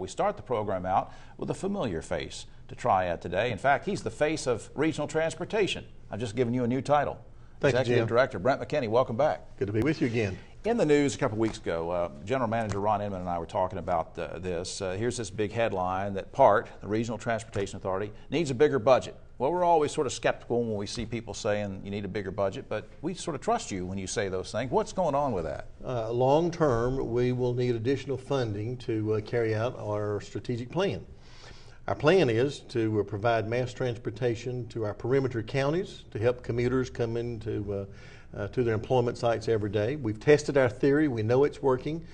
We start the program out with a familiar face to Triad today. In fact, he's the face of regional transportation. I've just given you a new title. Thank you, Executive Jim. Director Brent McKinney, welcome back. Good to be with you again. In the news a couple of weeks ago, General Manager Ron Inman and I were talking about this. Here's this big headline that PART, the Regional Transportation Authority, needs a bigger budget. Well, we're always sort of skeptical when we see people saying you need a bigger budget, but we sort of trust you when you say those things. What's going on with that? Long term, we will need additional funding to carry out our strategic plan. Our plan is to provide mass transportation to our perimeter counties to help commuters come into to their employment sites every day. We've tested our theory. We know it's working.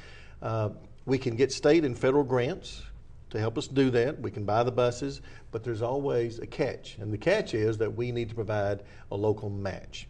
We can get state and federal grants to help us do that. We can buy the buses, but there's always a catch. And the catch is that we need to provide a local match.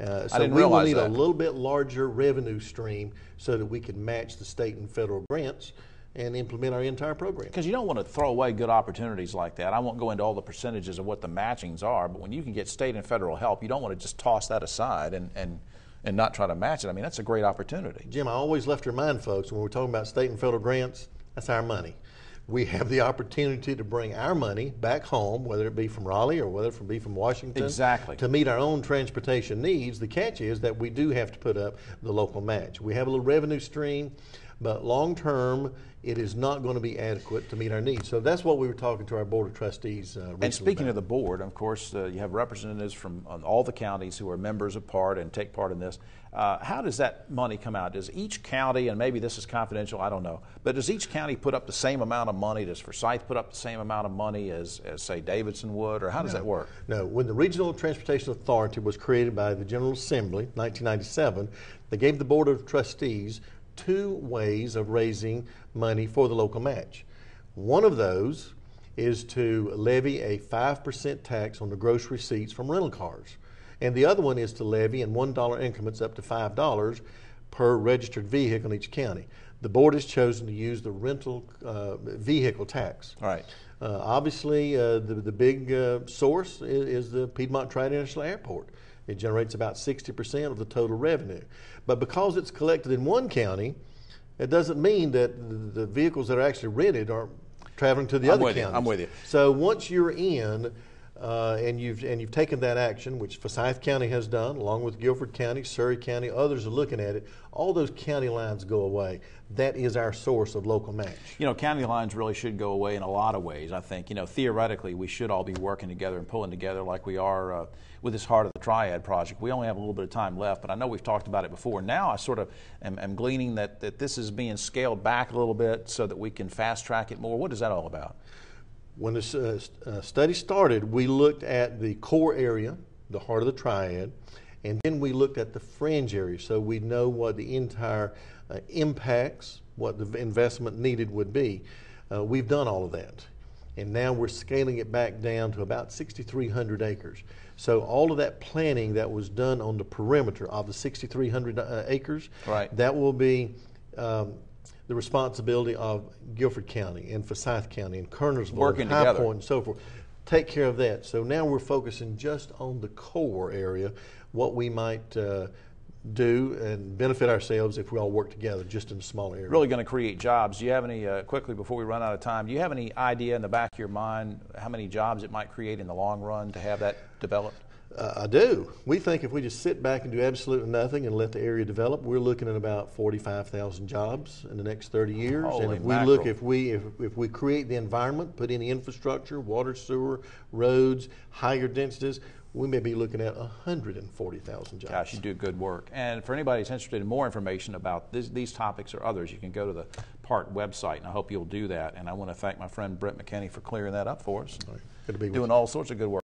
I didn't we will realize need that. a little bit larger revenue stream so that we can match the state and federal grants and implement our entire program. Because you don't want to throw away good opportunities like that. I won't go into all the percentages of what the matchings are, but when you can get state and federal help, you don't want to just toss that aside and not try to match it. I mean, that's a great opportunity. Jim, I always left to remind folks when we're talking about state and federal grants, that's our money. We have the opportunity to bring our money back home, whether it be from Raleigh or whether it be from Washington, Exactly. to meet our own transportation needs. The catch is that we do have to put up the local match. We have a little revenue stream, but long term, it is not going to be adequate to meet our needs. So that's what we were talking to our Board of Trustees recently. And speaking about. of the board, of course, you have representatives from all the counties who are members of PART and take part in this. How does that money come out? Does each county, and maybe this is confidential, I don't know, but does each county put up the same amount of money? Does Forsyth put up the same amount of money as say, Davidson would, or how does that work? No. When the Regional Transportation Authority was created by the General Assembly, 1997, they gave the Board of Trustees two ways of raising money for the local match. One of those is to levy a 5% tax on the gross receipts from rental cars. And the other one is to levy in $1 increments up to $5 per registered vehicle in each county. The board has chosen to use the rental vehicle tax. All right. Obviously, the big source is the Piedmont Triad International Airport. It generates about 60% of the total revenue. But because it's collected in one county, it doesn't mean that the vehicles that are actually rented are traveling to the other counties. I'm with you. So once you're in and you've taken that action, which Forsyth County has done, along with Guilford County, Surrey County, others are looking at it, all those county lines go away. That is our source of local match. You know, county lines really should go away in a lot of ways, I think. You know, theoretically, we should all be working together and pulling together like we are with this Heart of the Triad project. We only have a little bit of time left, but I know we've talked about it before. Now I sort of am gleaning that this is being scaled back a little bit so that we can fast track it more. What is that all about? When the study started, we looked at the core area, the heart of the triad, and then we looked at the fringe area so we know what the entire impacts, what the investment needed would be. We've done all of that, and now we're scaling it back down to about 6,300 acres. So all of that planning that was done on the perimeter of the 6,300 acres, right, that will be the responsibility of Guilford County and Forsyth County and Kernersville and High Point and so forth. Take care of that. So now we're focusing just on the core area, what we might do and benefit ourselves if we all work together just in a small area. Really going to create jobs. Do you have any, quickly before we run out of time, do you have any idea in the back of your mind how many jobs it might create in the long run to have that developed? I do. We think if we just sit back and do absolutely nothing and let the area develop, we're looking at about 45,000 jobs in the next 30 years. Holy and if mackerel. we look, if we create the environment, put in the infrastructure, water, sewer, roads, higher densities, we may be looking at 140,000 jobs. Gosh, you do good work. And for anybody who's interested in more information about these topics or others, you can go to the PART website, and I hope you'll do that. And I want to thank my friend Brent McKinney for clearing that up for us. All right. Good to be with you. Doing all sorts of good work.